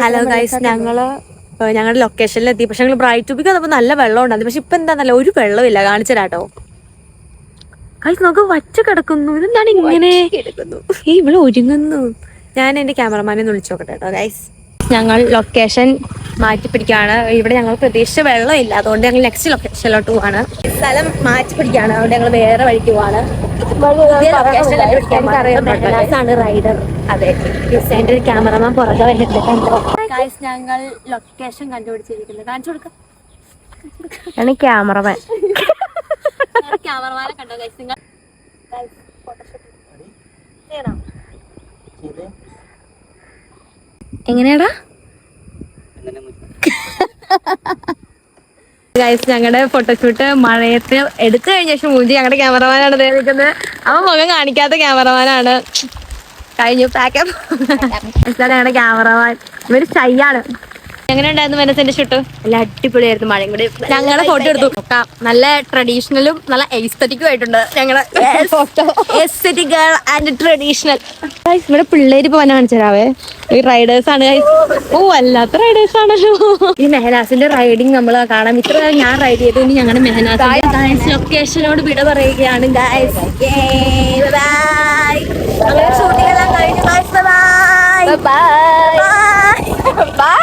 Hello guys, ഞങ്ങളുടെ ലൊക്കേഷനിൽ എത്തി. പക്ഷെ ഞങ്ങൾ ബ്രൈറ്റ് ടൂബിക്ക് വന്നപ്പോൾ നല്ല വെള്ളം ഉണ്ടായിരുന്നു. പക്ഷെ ഇപ്പൊ എന്താന്നല്ല, ഒരു വെള്ളമില്ല. കാണിച്ചു തരാട്ടോ ഗൈസ്, നമുക്ക് വച്ച കിടക്കുന്നു. ഇതെന്താണ് ഇങ്ങനെ ഇവിടെ ഒരുങ്ങുന്നു? ഞാൻ എന്റെ ക്യാമറമാനെ ഒന്ന് വിളിച്ചു നോക്കട്ടെ കേട്ടോ ഗൈസ്. ഞങ്ങൾ ലൊക്കേഷൻ മാറ്റി പിടിക്കുകയാണ്. ഇവിടെ ഞങ്ങൾ പ്രതീക്ഷിച്ച വെള്ളമില്ല, അതുകൊണ്ട് ഞങ്ങൾ നെക്സ്റ്റ് ലൊക്കേഷനിലോട്ട് പോവാണ്. സ്ഥലം മാറ്റി പിടിക്കുകയാണ്, അതുകൊണ്ട് ഞങ്ങൾ വേറെ വഴിക്ക് പോവാണ്. മെഹനാസാണ് റൈഡർ. അതെ, എന്റെ ഒരു ക്യാമറമാൻ പുറകെ വരുന്നുണ്ട്. ഞങ്ങൾ ലൊക്കേഷൻ കണ്ടുപിടിച്ചിരിക്കുന്നത്. കാണിച്ചു കൊടുക്കാം. ക്യാമറമാൻ ക്യാമറമാനെ കണ്ടോ ഗൈസ്? നിങ്ങൾ എങ്ങനെയാടാ ഗൈസ്? ഞങ്ങളുടെ ഫോട്ടോഷൂട്ട് മഴയത്ത് എടുത്തു കഴിഞ്ഞ ശേഷം മൂഞ്ചി ഞങ്ങളുടെ ക്യാമറമാനാണ് നിൽക്കുന്നത്. അവൻ മുഖം കാണിക്കാത്ത ക്യാമറമാനാണ്. കഴിഞ്ഞു പാക്കപ്പ്. ഞങ്ങളുടെ ക്യാമറമാൻ ഇവര് ഷൈയാണ്. എങ്ങനെ ഉണ്ടായിരുന്നു വെനസിന്റെ ഷൂട്ട്? നല്ല അടിപൊളിയായിരുന്നു. മഴയും കൂടി ഞങ്ങളെ ഫോട്ടോ എടുത്തു. നല്ല ട്രഡീഷണലും നല്ല എസ്തെറ്റിക്കും ആയിട്ടുണ്ട് ഞങ്ങളെ എസ്തെറ്റിക് ഗേൾ ആൻഡ് ട്രഡീഷണൽ. ഇവിടെ പിള്ളേര് ഇപ്പൊ വന്നെ കാണിച്ചു തരാവേ. ഈ റൈഡേഴ്സ് ആണ്. ഓ, അല്ലാത്ത റൈഡേഴ്സ് ആണല്ലോ. ഈ മെഹനാസിന്റെ റൈഡിങ് നമ്മൾ കാണാം. ഇത്ര ഞാൻ റൈഡ് ചെയ്തോണ്ട് ഞങ്ങളുടെ മെഹനാസ് ലൊക്കേഷനോട് വിട പറയുകയാണ് ഗൈസ്. ഷൂട്ടിംഗ് എല്ലാം കഴിഞ്ഞു. Bye bye.